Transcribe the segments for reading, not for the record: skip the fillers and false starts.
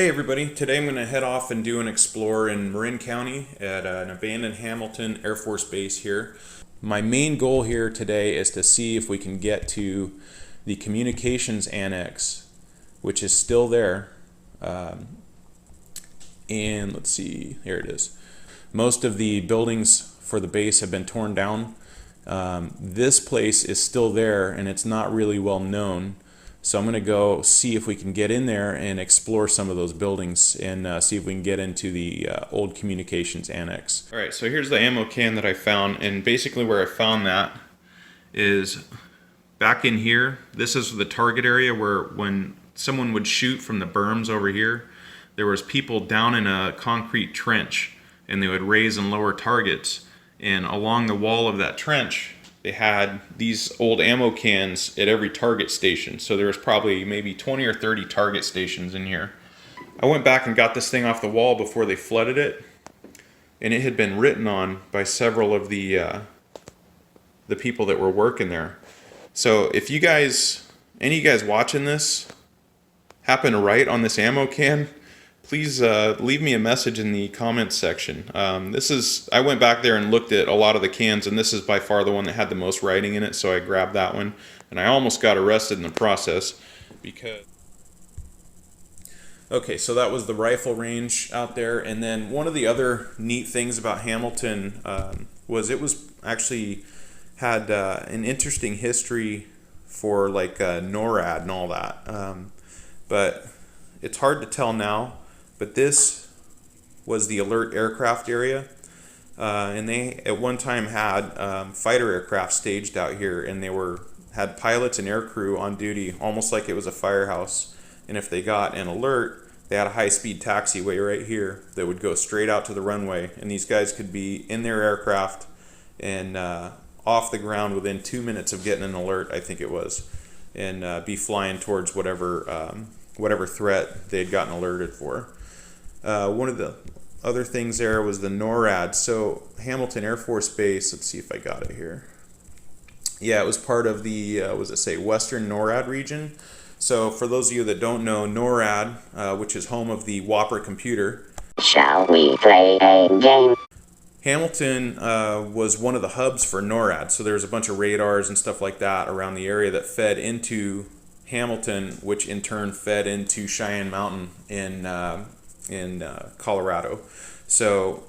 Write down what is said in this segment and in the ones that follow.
Hey everybody, today I'm going to head off and do an explore in Marin County at an abandoned Hamilton Air Force Base here. My main goal here today is to see if we can get to the communications annex, which is still there. And let's see, here it is. Most of the buildings for the base have been torn down. This place is still there and it's not really well known. So I'm going to go see if we can get in there and explore some of those buildings and see if we can get into the old communications annex. Alright, so here's the ammo can that I found, and basically where I found that is back in here. This is the target area where when someone would shoot from the berms over here, there was people down in a concrete trench and they would raise and lower targets, and along the wall of that trench they had these old ammo cans at every target station. So there was probably maybe 20 or 30 target stations in here. I went back and got this thing off the wall before they flooded it, and it had been written on by several of the people that were working there. So if you guys, any of you guys watching this, happen to write on this ammo can, please leave me a message in the comments section. I went back there and looked at a lot of the cans, and this is by far the one that had the most writing in it, so I grabbed that one. And I almost got arrested in the process because... Okay, so that was the rifle range out there. And then one of the other neat things about Hamilton was it was actually had an interesting history for like NORAD and all that. But it's hard to tell now. But this was the alert aircraft area, and they at one time had fighter aircraft staged out here, and they had pilots and air crew on duty, almost like it was a firehouse. And if they got an alert, they had a high-speed taxiway right here that would go straight out to the runway, and these guys could be in their aircraft and off the ground within 2 minutes of getting an alert, I think it was, and be flying towards whatever threat they'd gotten alerted for. One of the other things there was the NORAD. So Hamilton Air Force Base, let's see if I got it here. Yeah, it was part of the, Western NORAD region. So for those of you that don't know, NORAD, which is home of the Whopper computer. Shall we play a game? Hamilton was one of the hubs for NORAD. So there's a bunch of radars and stuff like that around the area that fed into Hamilton, which in turn fed into Cheyenne Mountain in Colorado. So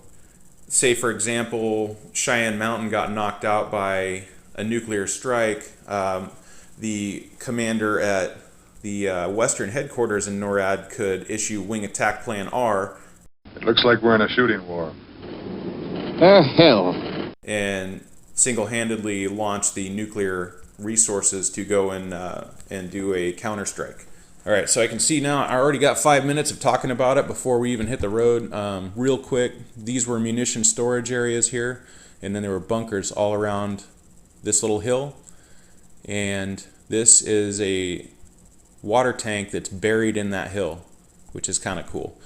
say for example Cheyenne Mountain got knocked out by a nuclear strike, the commander at the western headquarters in NORAD could issue Wing Attack Plan R. It looks like we're in a shooting war. Hell. And single-handedly launch the nuclear resources to go and do a counterstrike. Alright, so I can see now I already got 5 minutes of talking about it before we even hit the road. Real quick, these were munition storage areas here, and then there were bunkers all around this little hill. And this is a water tank that's buried in that hill, which is kind of cool.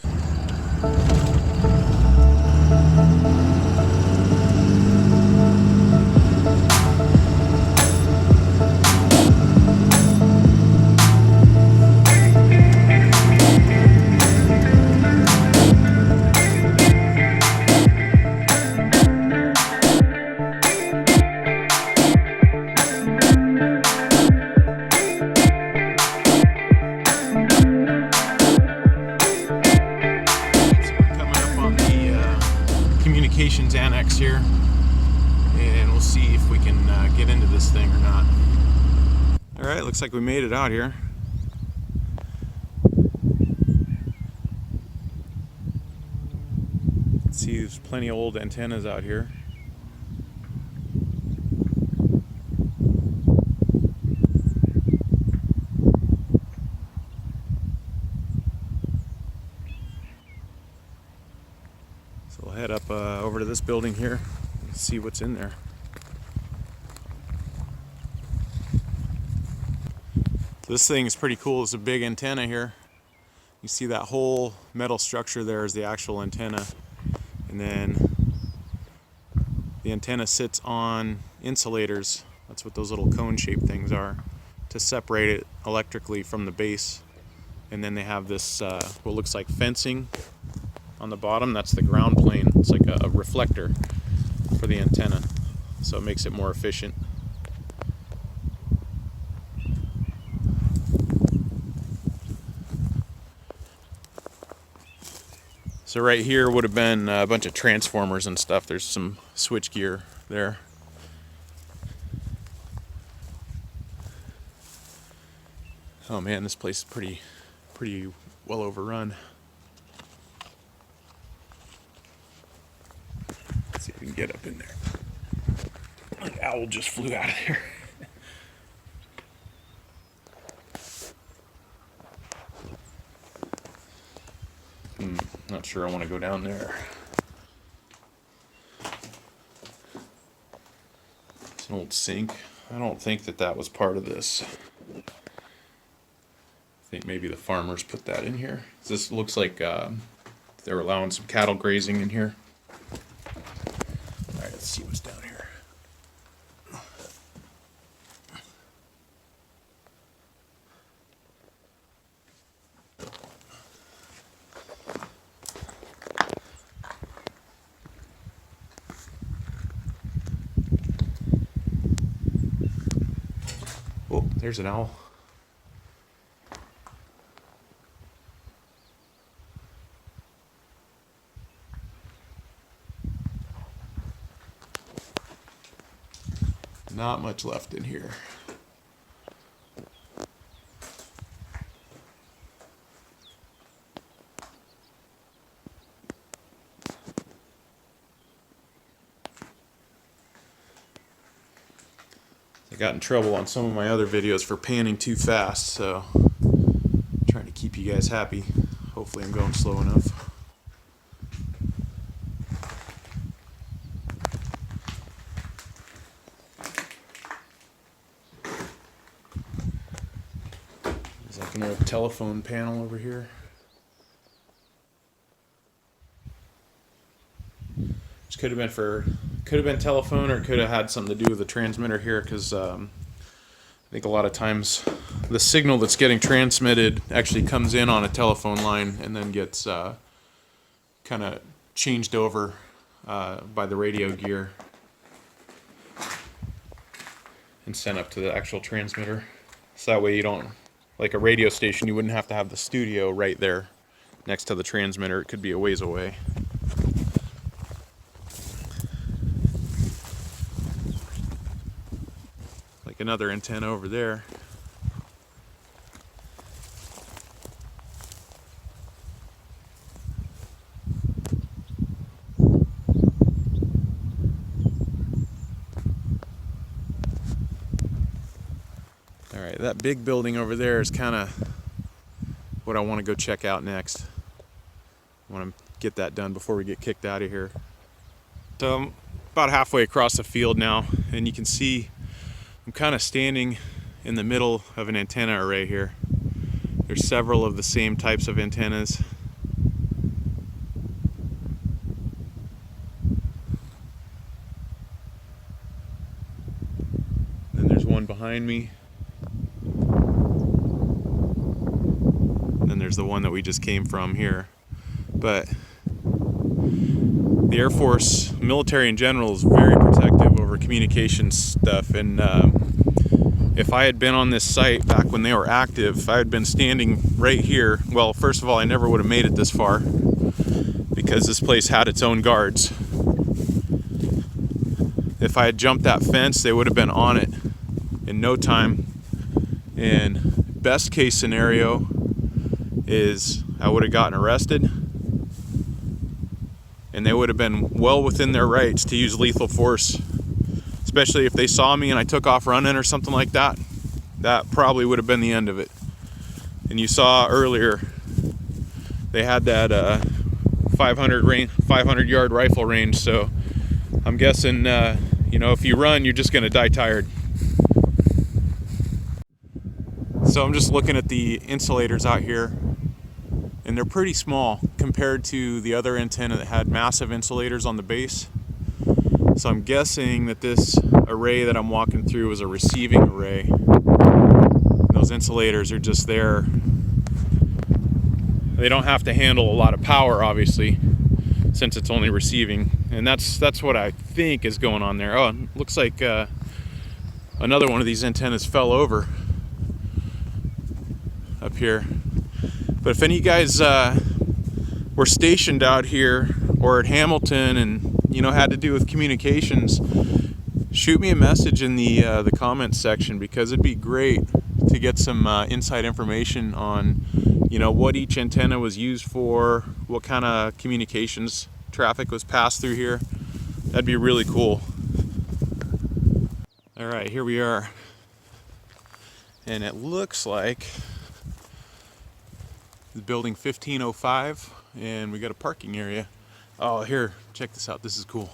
Communications annex here, and we'll see if we can get into this thing or not. Alright, looks like we made it out here. See, there's plenty of old antennas out here. So we'll head up over to this building here and see what's in there. So this thing is pretty cool. It's a big antenna here. You see that whole metal structure there is the actual antenna. And then the antenna sits on insulators. That's what those little cone-shaped things are, to separate it electrically from the base. And then they have this what looks like fencing on the bottom. That's the ground plane. It's like a reflector for the antenna, so it makes it more efficient. So right here would have been a bunch of transformers and stuff. There's some switch gear there. Oh man, this place is pretty well overrun. Let's see if we can get up in there. An owl just flew out of there. Not sure I want to go down there. It's an old sink. I don't think that was part of this. I think maybe the farmers put that in here. This looks like they're allowing some cattle grazing in here. All right, let's see what's down here. Oh, there's an owl. Not much left in here. I got in trouble on some of my other videos for panning too fast, so I'm trying to keep you guys happy. Hopefully I'm going slow enough. There's like an old telephone panel over here. Which could have been telephone, or could have had something to do with the transmitter here, because I think a lot of times the signal that's getting transmitted actually comes in on a telephone line and then gets kind of changed over by the radio gear and sent up to the actual transmitter. So that way you don't, like a radio station, you wouldn't have to have the studio right there next to the transmitter. It could be a ways away. Like another antenna over there. All right, that big building over there is kind of what I want to go check out next. I want to get that done before we get kicked out of here. So I'm about halfway across the field now, and you can see I'm kind of standing in the middle of an antenna array here. There's several of the same types of antennas. Then there's one behind me. Then there's the one that we just came from here. But the Air Force, military in general, is very protective over communications stuff, and if I had been on this site back when they were active, if I had been standing right here, well, first of all, I never would have made it this far because this place had its own guards. If I had jumped that fence, they would have been on it in no time. And best case scenario is I would have gotten arrested, and they would have been well within their rights to use lethal force, especially if they saw me and I took off running or something like that. That probably would have been the end of it. And you saw earlier they had that 500 yard rifle range, so I'm guessing you know, if you run, you're just gonna die tired. So I'm just looking at the insulators out here, and they're pretty small compared to the other antenna that had massive insulators on the base. So I'm guessing that this array that I'm walking through is a receiving array. Those insulators are just there They don't have to handle a lot of power, obviously, since it's only receiving. And that's what I think is going on there. Oh, it looks like another one of these antennas fell over up here. But if any of you guys were stationed out here or at Hamilton and had to do with communications, shoot me a message in the comments section, because it'd be great to get some inside information on what each antenna was used for, what kind of communications traffic was passed through here. That'd be really cool. All right, here we are, and it looks like the building 1505, and we got a parking area. Oh, here, check this out. This is cool.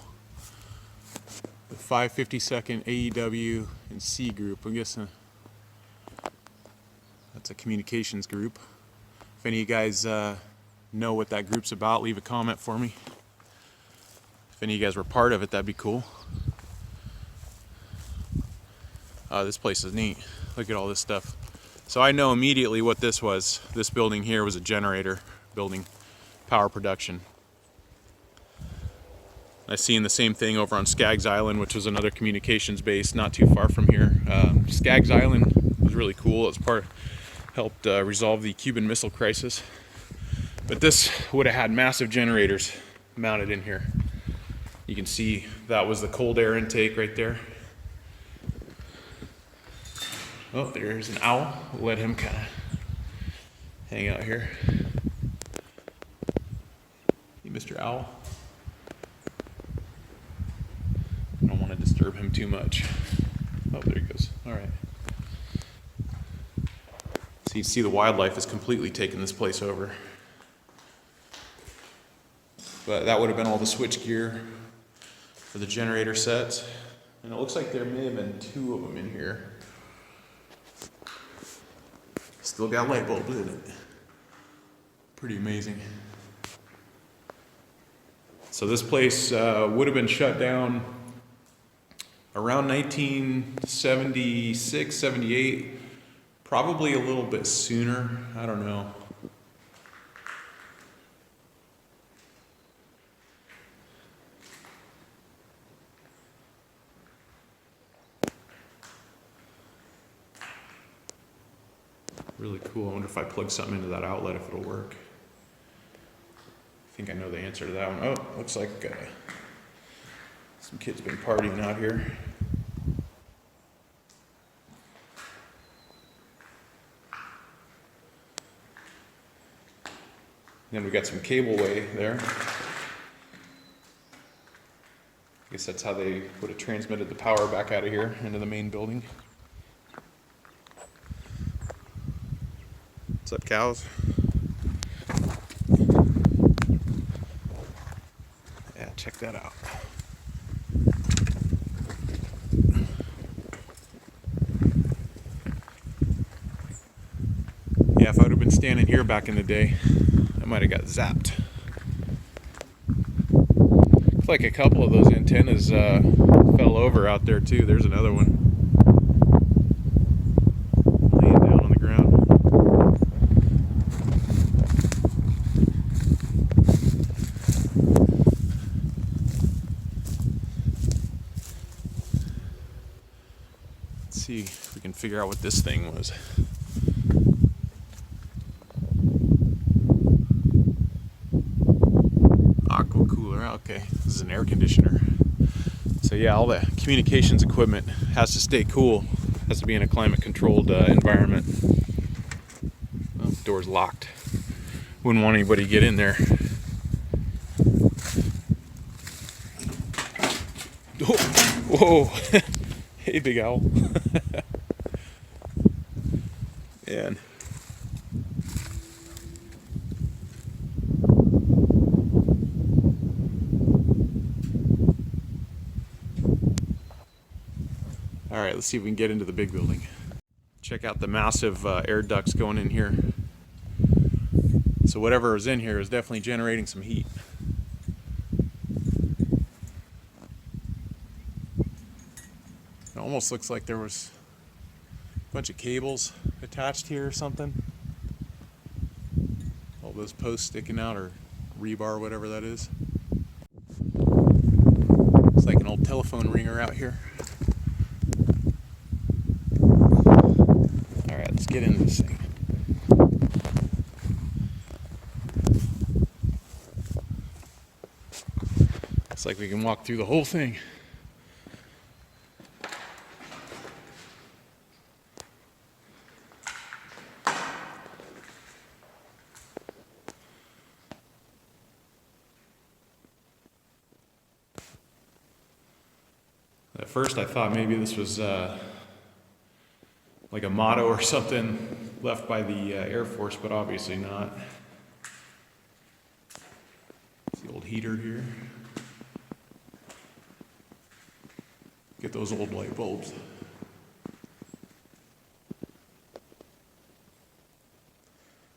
The 552nd AEW and C group. I'm guessing that's a communications group. If any of you guys know what that group's about, leave a comment for me. If any of you guys were part of it, that'd be cool. This place is neat. Look at all this stuff. So I know immediately what this was. This building here was a generator building, power production. I've seen the same thing over on Skaggs Island, which was another communications base not too far from here. Skaggs Island was really cool. It's helped resolve the Cuban Missile Crisis. But this would have had massive generators mounted in here. You can see that was the cold air intake right there. Oh, there's an owl. We'll let him kind of hang out here. Hey, Mr. Owl. I don't want to disturb him too much. Oh, there he goes. All right. So you see the wildlife has completely taken this place over. But that would have been all the switch gear for the generator sets. And it looks like there may have been 2 of them in here. Still got light bulbs in it. Pretty amazing. So this place would have been shut down around 1976, 78, probably a little bit sooner. I don't know. Really cool. I wonder if I plug something into that outlet, if it'll work. I think I know the answer to that one. Oh, looks like some kids been partying out here. Then we got some cableway there. I guess that's how they would have transmitted the power back out of here into the main building. What's up, cows? Yeah, check that out. Yeah, if I would have been standing here back in the day, I might have got zapped. Looks like a couple of those antennas fell over out there too. There's another one. Laying down on the ground. Let's see if we can figure out what this thing was. Aqua cooler, okay. This is an air conditioner. So yeah, all the communications equipment has to stay cool. Has to be in a climate controlled environment. Well, the door's locked. Wouldn't want anybody to get in there. Oh, whoa. Hey, big owl. And all right, let's see if we can get into the big building. Check out the massive air ducts going in here. So whatever is in here is definitely generating some heat. It almost looks like there was a bunch of cables attached here or something. Oh, all those posts sticking out, or rebar, whatever that is. It's like an old telephone ringer out here. Alright, let's get into this thing. Looks like we can walk through the whole thing. At first I thought maybe this was like a motto or something left by the Air Force, but obviously not. It's the old heater here. Get those old light bulbs.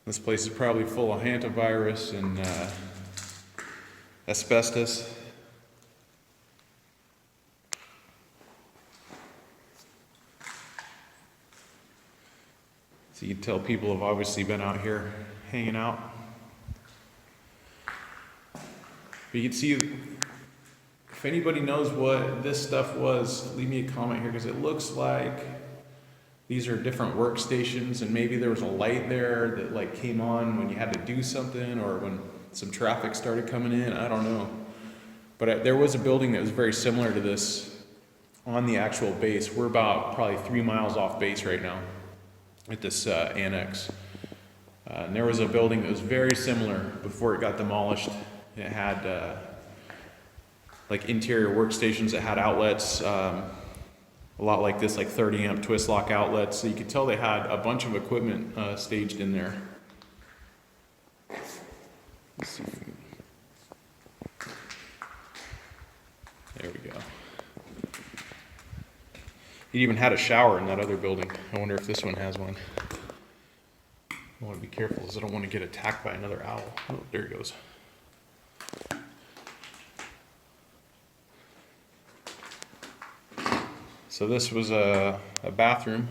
This place is probably full of hantavirus and asbestos. So you can tell people have obviously been out here hanging out. But you can see, if anybody knows what this stuff was, leave me a comment here, because it looks like these are different workstations, and maybe there was a light there that like came on when you had to do something, or when some traffic started coming in. I don't know. But there was a building that was very similar to this on the actual base. We're about probably 3 miles off base right now at this annex. And there was a building that was very similar before it got demolished. It had like interior workstations that had outlets, a lot like this, like 30 amp twist lock outlets. So you could tell they had a bunch of equipment staged in there. Let's see if we can... There we go. It even had a shower in that other building. I wonder if this one has one. I want to be careful because I don't want to get attacked by another owl. Oh, there it goes. So this was a bathroom.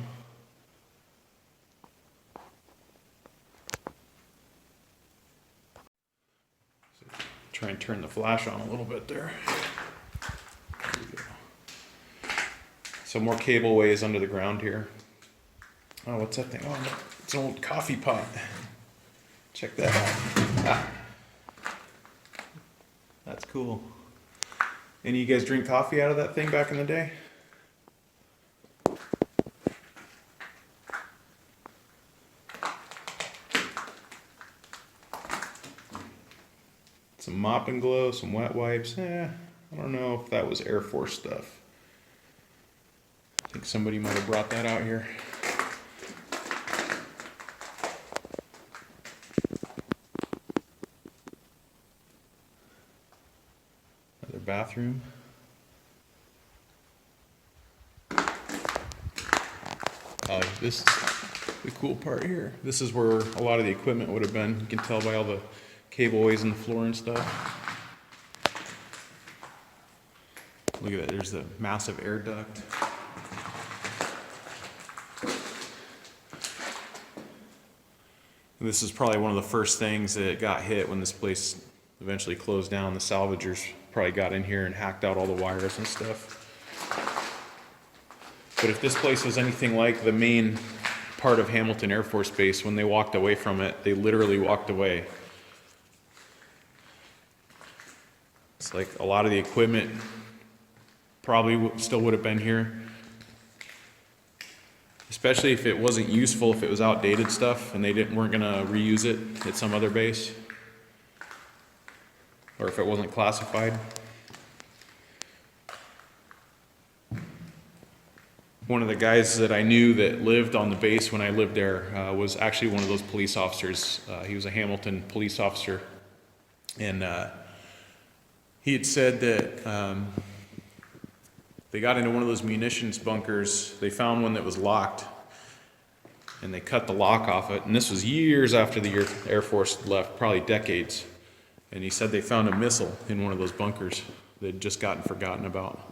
So try and turn the flash on a little bit there. There we go. So more cableways under the ground here. Oh, what's that thing? Oh, no. It's an old coffee pot. Check that out. Ah. That's cool. Any of you guys drink coffee out of that thing back in the day? Some mop and glow, some wet wipes. I don't know if that was Air Force stuff. I think somebody might have brought that out here. Another bathroom. This is the cool part here. This is where a lot of the equipment would have been. You can tell by all the cableways in the floor and stuff. Look at that, there's the massive air duct. This is probably one of the first things that got hit when this place eventually closed down. The salvagers probably got in here and hacked out all the wires and stuff. But if this place was anything like the main part of Hamilton Air Force Base, when they walked away from it, they literally walked away. It's like a lot of the equipment probably still would have been here. Especially if it wasn't useful, if it was outdated stuff and they weren't going to reuse it at some other base. Or if it wasn't classified. One of the guys that I knew that lived on the base when I lived there was actually one of those police officers. He was a Hamilton police officer. And he had said that they got into one of those munitions bunkers. They found one that was locked. And they cut the lock off it. And this was years after the Air Force left, probably decades. And he said they found a missile in one of those bunkers that had just gotten forgotten about.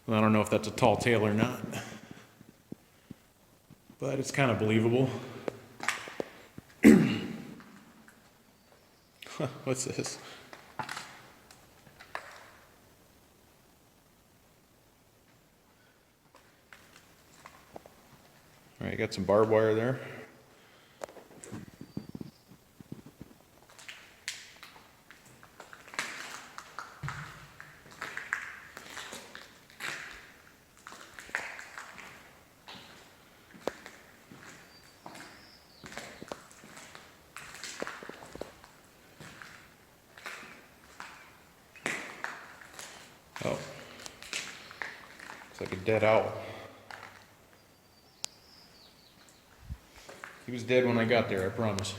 Well, I don't know if that's a tall tale or not, but it's kind of believable. What's this? All right, got some barbed wire there. Oh, looks like a dead owl. He was dead when I got there, I promise.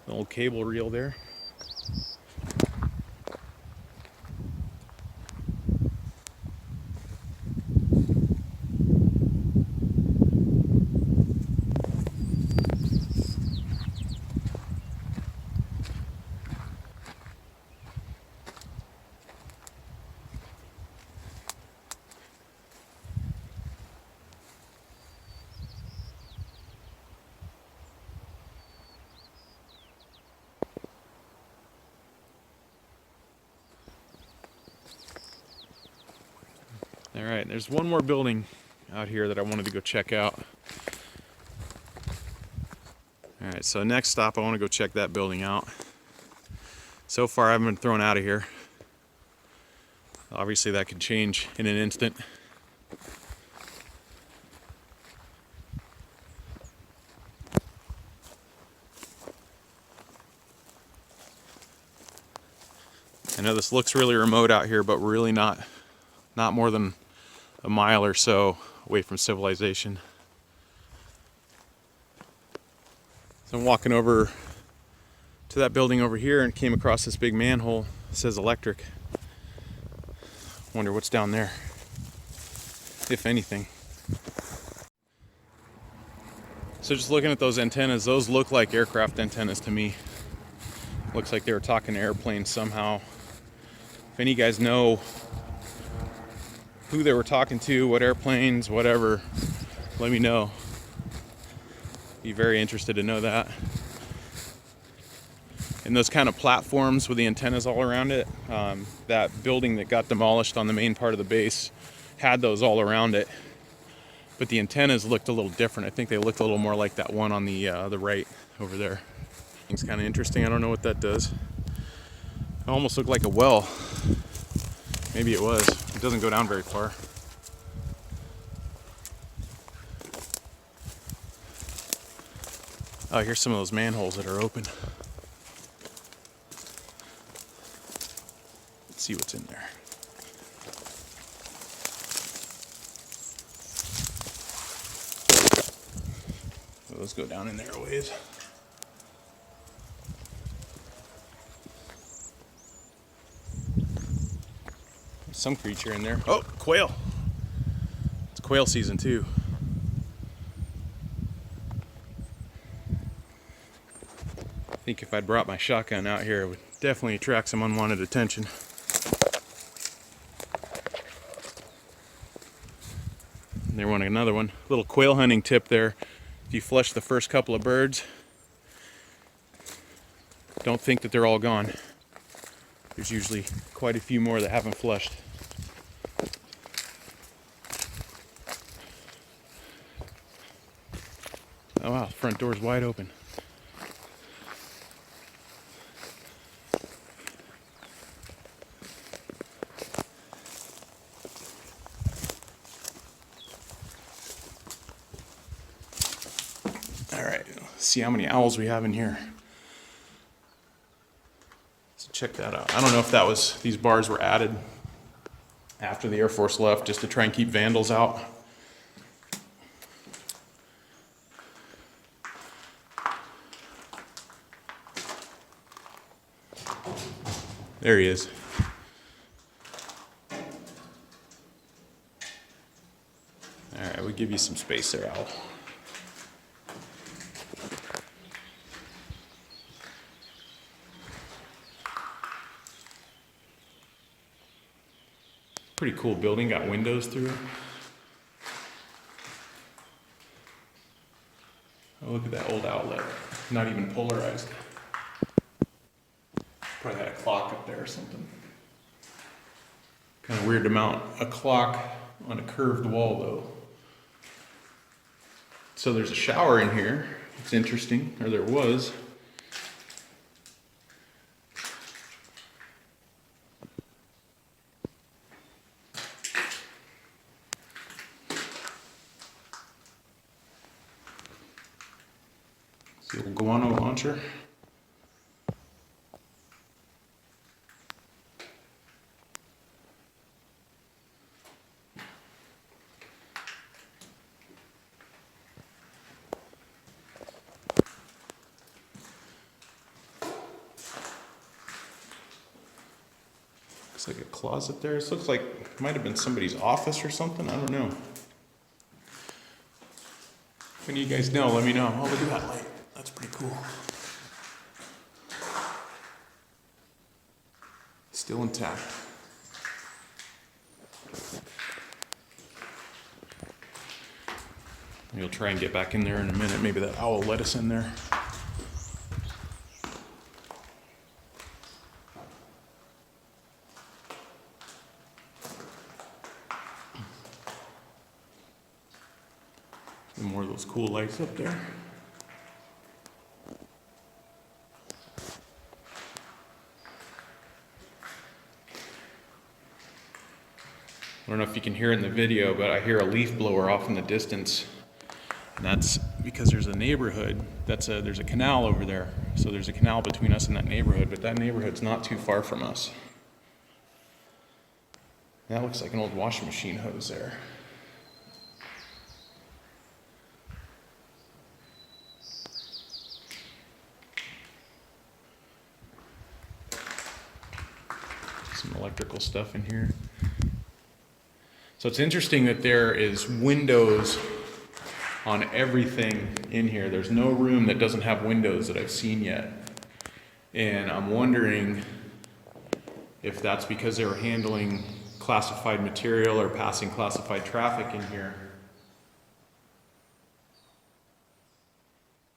An old cable reel there. All right, there's one more building out here that I wanted to go check out. All right, so next stop, I want to go check that building out. So far, I've been thrown out of here. Obviously, that could change in an instant. I know this looks really remote out here, but really not more than a mile or so away from civilization. So I'm walking over to that building over here and came across this big manhole. It says electric. Wonder what's down there, if anything. So just looking at those antennas, those look like aircraft antennas to me. Looks like they were talking to airplanes somehow. If any of you guys know who they were talking to, what airplanes, whatever, let me know. Be very interested to know that. And those kind of platforms with the antennas all around it, that building that got demolished on the main part of the base had those all around it. But the antennas looked a little different. I think they looked a little more like that one on the right over there. It's kind of interesting. I don't know what that does. It almost looked like a well. Maybe it was. It doesn't go down very far. Oh, here's some of those manholes that are open. Let's see what's in there. Let's go down in there a ways. There's some creature in there. Oh, quail. It's quail season too. I think if I'd brought my shotgun out here, it would definitely attract some unwanted attention. And there went another one. Little quail hunting tip there. If you flush the first couple of birds, don't think that they're all gone. There's usually quite a few more that haven't flushed. Oh wow, front door's wide open. All right, let's see how many owls we have in here. So check that out. I don't know if that was, these bars were added after the Air Force left just to try and keep vandals out. There he is. give you some space there, Al. Pretty cool building, got windows through it. Oh, look at that old outlet, not even polarized. Probably had a clock up there or something. Kind of weird to mount a clock on a curved wall though. So there's a shower in here. It's interesting, or there was. See the guano launcher. Looks like a closet there. This looks like it might have been somebody's office or something. I don't know. If any of you guys know, let me know. Oh, look at that light. That's pretty cool. Still intact. We'll try and get back in there in a minute. Maybe that owl let us in there. And more of those cool lights up there. I don't know if you can hear it in the video, but I hear a leaf blower off in the distance. And that's because there's a neighborhood, there's a canal over there. So there's a canal between us and that neighborhood, but that neighborhood's not too far from us. That looks like an old washing machine hose there. Some electrical stuff in here. So it's interesting that there is windows on everything in here. There's no room that doesn't have windows that I've seen yet. And I'm wondering if that's because they were handling classified material or passing classified traffic in here.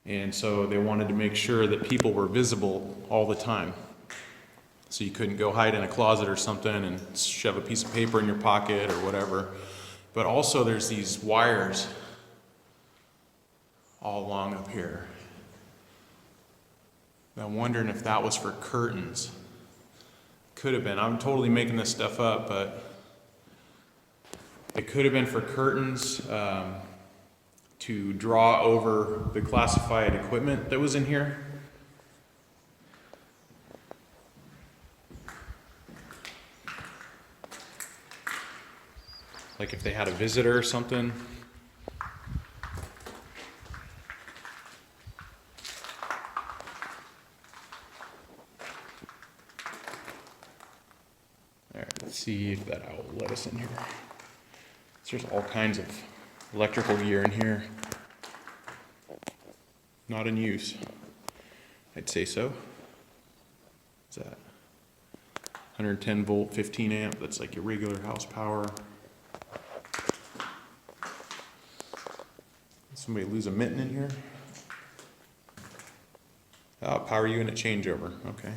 And so they wanted to make sure that people were visible all the time. So you couldn't go hide in a closet or something and shove a piece of paper in your pocket or whatever. But also there's these wires all along up here. I'm wondering if that was for curtains. Could have been. I'm totally making this stuff up, but it could have been for curtains to draw over the classified equipment that was in here. Like if they had a visitor or something. All right, let's see if that owl will let us in here. There's all kinds of electrical gear in here. Not in use. I'd say so. What's that? 110 volt, 15 amp. That's like your regular house power. Somebody lose a mitten in here? Oh, power unit changeover. Okay.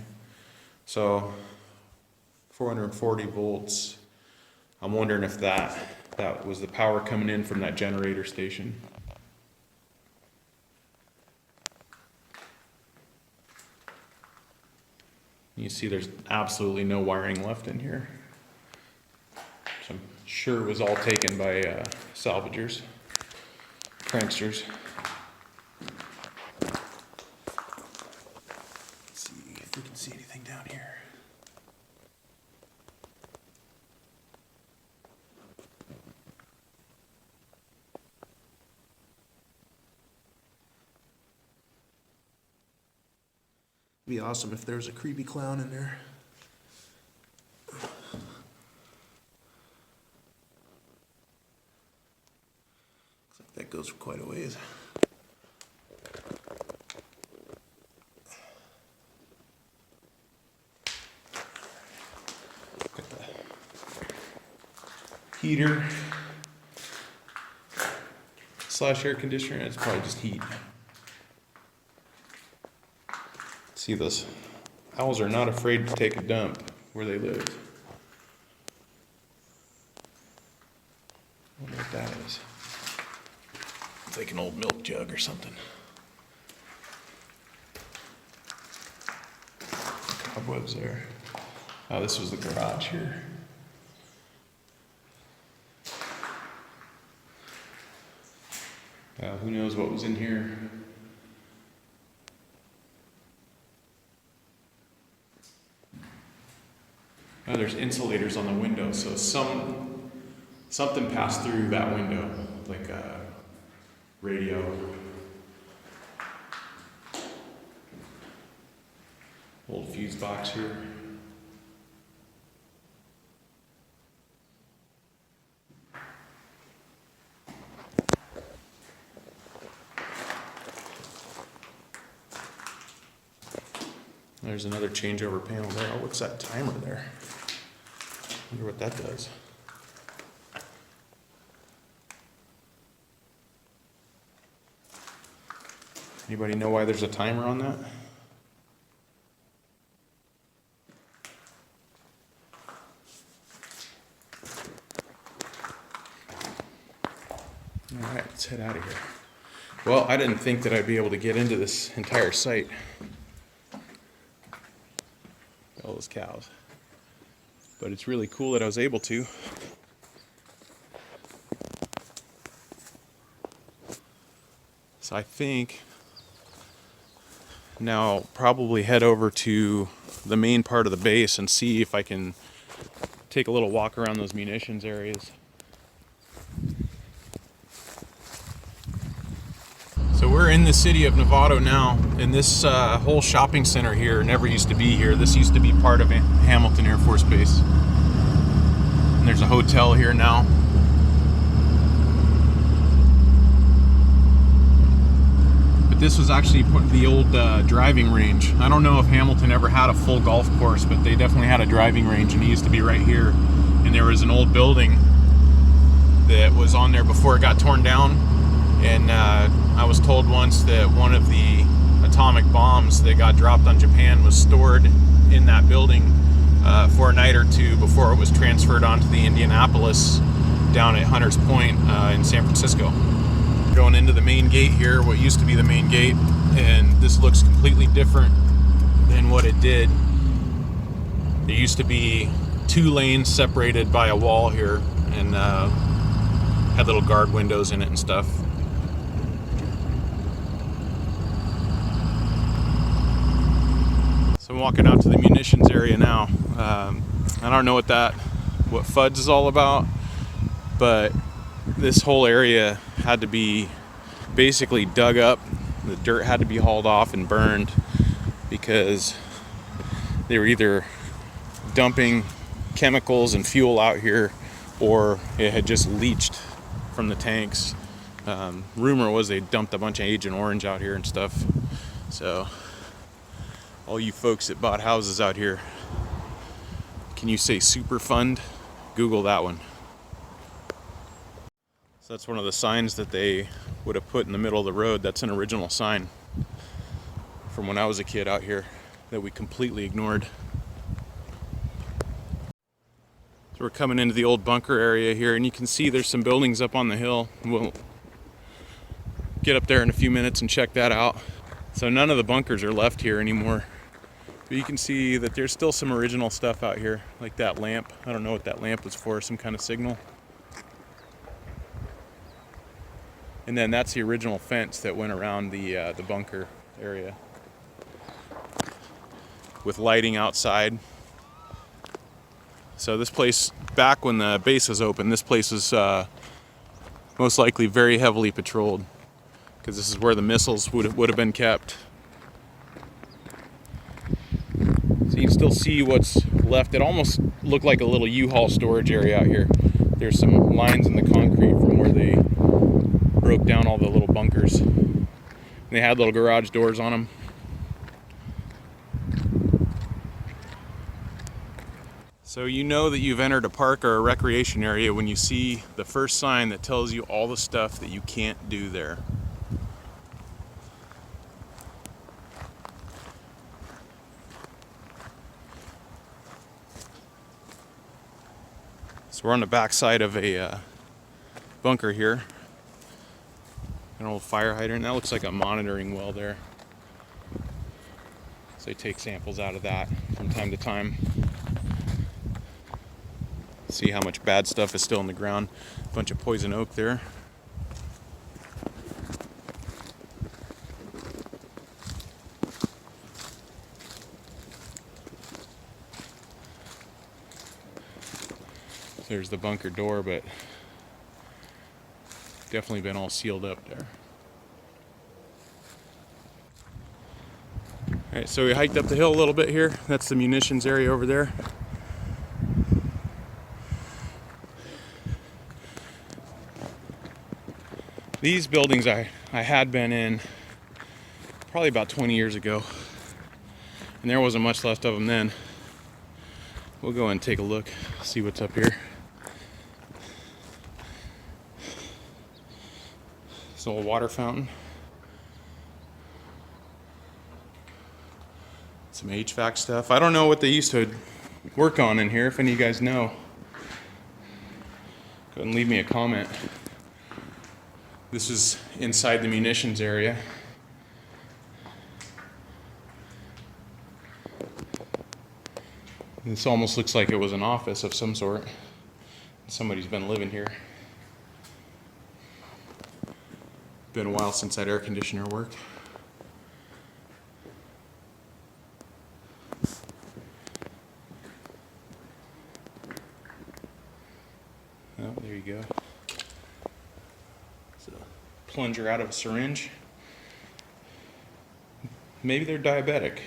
So 440 volts. I'm wondering if that was the power coming in from that generator station. You see there's absolutely no wiring left in here. So I'm sure it was all taken by salvagers. Pranksters. Let's see if we can see anything down here. It'd be awesome if there was a creepy clown in there. goes for quite a ways. Got the heater slash air conditioner. It's probably just heat. See, those owls are not afraid to take a dump where they live. I wonder what that is. It's like an old milk jug or something. Cobwebs there. Oh, this was the garage here. Who knows what was in here? Oh, there's insulators on the window, so something passed through that window, like a radio. Old fuse box here. There's another changeover panel there. Oh, what's that timer there? I wonder what that does. Anybody know why there's a timer on that? All right, let's head out of here. Well, I didn't think that I'd be able to get into this entire site. All those cows. But it's really cool that I was able to. So I think now I'll probably head over to the main part of the base and see if I can take a little walk around those munitions areas. So we're in the city of Novato now, and this whole shopping center here never used to be here. This used to be part of Hamilton Air Force Base. And there's a hotel here now. But this was actually the old driving range. I don't know if Hamilton ever had a full golf course, but they definitely had a driving range, and it used to be right here. And there was an old building that was on there before it got torn down. And I was told once that one of the atomic bombs that got dropped on Japan was stored in that building for a night or two before it was transferred onto the Indianapolis down at Hunters Point in San Francisco. Going into the main gate here, what used to be the main gate, and this looks completely different than what it did. There used to be 2 lanes separated by a wall here, and had little guard windows in it and stuff. So I'm walking out to the munitions area now. I don't know what FUDS is all about, but this whole area had to be basically dug up. The dirt had to be hauled off and burned because they were either dumping chemicals and fuel out here, or it had just leached from the tanks. Rumor was they dumped a bunch of Agent Orange out here and stuff. So all you folks that bought houses out here, can you say Superfund? Google that one. So that's one of the signs that they would have put in the middle of the road. That's an original sign from when I was a kid out here that we completely ignored. So we're coming into the old bunker area here, and you can see there's some buildings up on the hill. We'll get up there in a few minutes and check that out. So none of the bunkers are left here anymore. But you can see that there's still some original stuff out here, like that lamp. I don't know what that lamp was for, some kind of signal. And then that's the original fence that went around the bunker area with lighting outside. So this place, back when the base was open, this place was most likely very heavily patrolled, because this is where the missiles would have been kept. So you can still see what's left. It almost looked like a little U-Haul storage area out here. There's some lines in the concrete from where they broke down all the little bunkers. They had little garage doors on them. So you know that you've entered a park or a recreation area when you see the first sign that tells you all the stuff that you can't do there. So we're on the back side of a bunker here. An old fire hydrant. That looks like a monitoring well there. So they take samples out of that from time to time. See how much bad stuff is still in the ground. A bunch of poison oak there. There's the bunker door, but definitely been all sealed up there. Alright, so we hiked up the hill a little bit here. That's the munitions area over there. These buildings I had been in probably about 20 years ago, and there wasn't much left of them then. We'll go and take a look, see what's up here. This old water fountain. Some HVAC stuff. I don't know what they used to work on in here. If any of you guys know, go ahead and leave me a comment. This is inside the munitions area. This almost looks like it was an office of some sort. Somebody's been living here. Been a while since that air conditioner worked. Oh, there you go. It's a plunger out of a syringe. Maybe they're diabetic.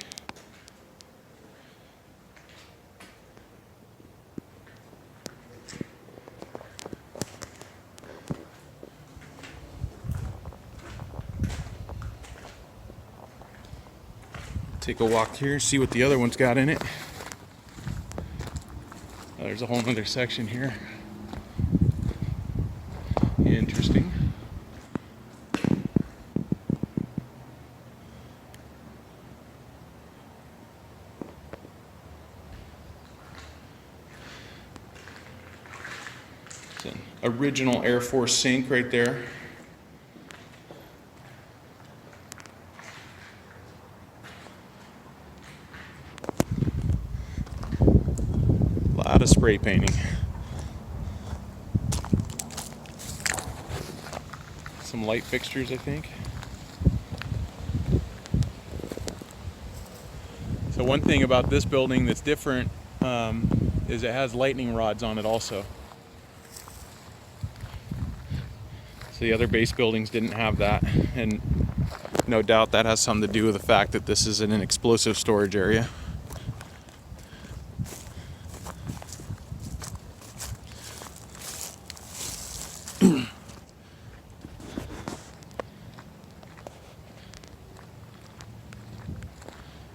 Take a walk here, see what the other one's got in it. Oh, there's a whole other section here. Interesting. It's an original Air Force sink right there. A lot of spray painting. Some light fixtures, I think. So one thing about this building that's different is it has lightning rods on it also. So the other base buildings didn't have that, and no doubt that has something to do with the fact that this is in an explosive storage area.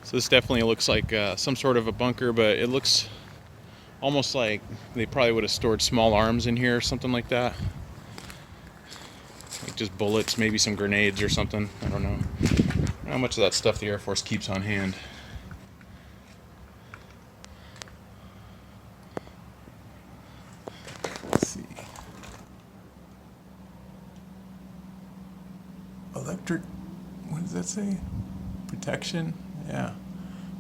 So this definitely looks like some sort of a bunker, but it looks almost like they probably would have stored small arms in here or something like that. Like just bullets, maybe some grenades or something. I don't know. I don't know how much of that stuff the Air Force keeps on hand. Let's see. Electric, what does that say? Protection? Yeah.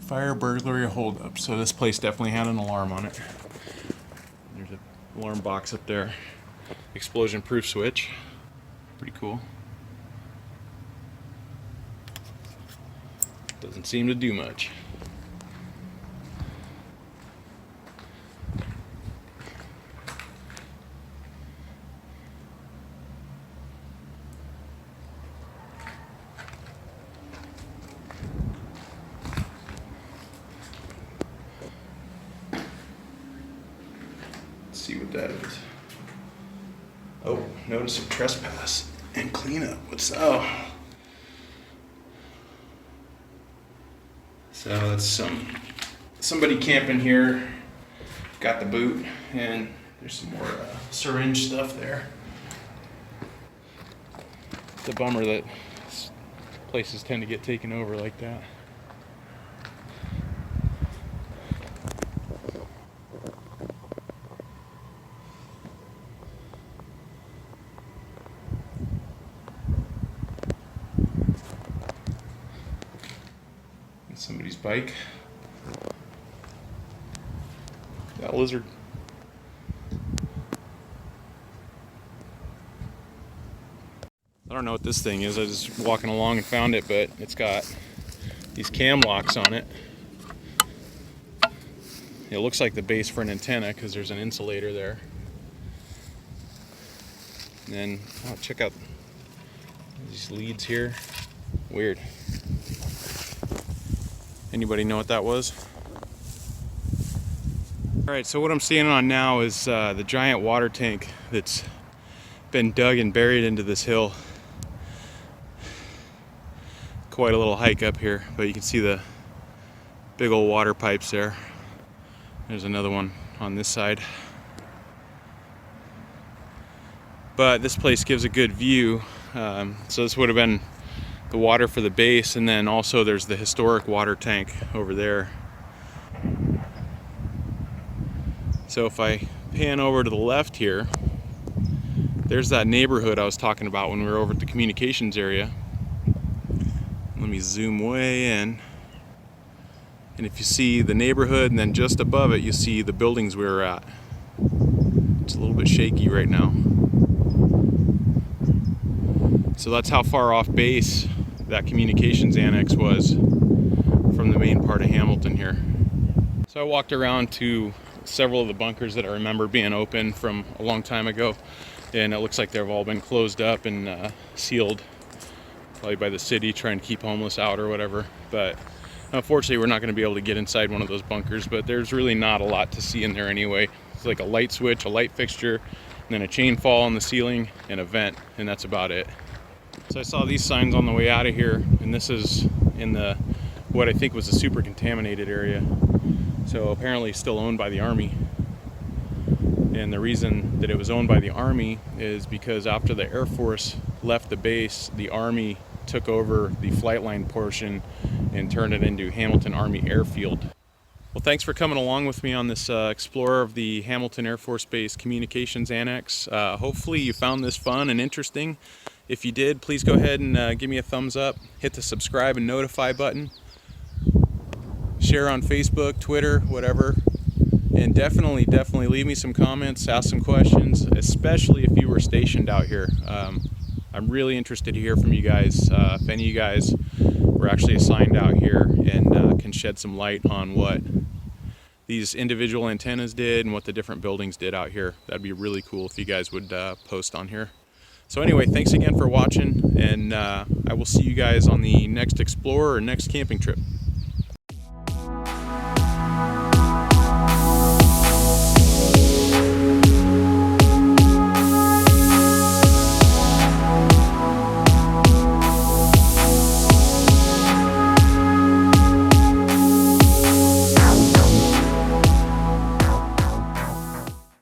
Fire, burglary, or holdup. So this place definitely had an alarm on it. There's an alarm box up there. Explosion proof switch. Pretty cool. Doesn't seem to do much. See what that is. Oh, notice of trespass. and clean up what's so that's somebody camping here, got the boot, and there's some more syringe stuff there. It's a bummer that places tend to get taken over like that. Somebody's bike. That lizard. I don't know what this thing is. I was just walking along and found it, but it's got these cam locks on it. It looks like the base for an antenna because there's an insulator there. And then, oh, check out these leads here. Weird. Anybody know what that was? Alright, so what I'm standing on now is the giant water tank that's been dug and buried into this hill. Quite a little hike up here, but you can see the big old water pipes there. There's another one on this side. But this place gives a good view. So this would have been the water for the base, and then also there's the historic water tank over there. So if I pan over to the left here, there's that neighborhood I was talking about when we were over at the communications area. Let me zoom way in. And if you see the neighborhood, and then just above it you see the buildings we were at. It's a little bit shaky right now. So that's how far off base that communications annex was from the main part of Hamilton here. So I walked around to several of the bunkers that I remember being open from a long time ago, and it looks like they've all been closed up and sealed, probably by the city trying to keep homeless out or whatever. But unfortunately we're not going to be able to get inside one of those bunkers, but there's really not a lot to see in there anyway. It's like a light switch, a light fixture, and then a chain fall on the ceiling and a vent, and that's about it. So I saw these signs on the way out of here, and this is in the what I think was a super contaminated area. So apparently still owned by the Army. And the reason that it was owned by the Army is because after the Air Force left the base, the Army took over the flight line portion and turned it into Hamilton Army Airfield. Well, thanks for coming along with me on this explorer of the Hamilton Air Force Base Communications Annex. Hopefully you found this fun and interesting. If you did, please go ahead and give me a thumbs up, hit the subscribe and notify button, share on Facebook, Twitter, whatever, and definitely leave me some comments, ask some questions, especially if you were stationed out here. I'm really interested to hear from you guys. If any of you guys were actually assigned out here and can shed some light on what these individual antennas did and what the different buildings did out here, that'd be really cool if you guys would post on here. So anyway, thanks again for watching, and I will see you guys on the next explorer or next camping trip.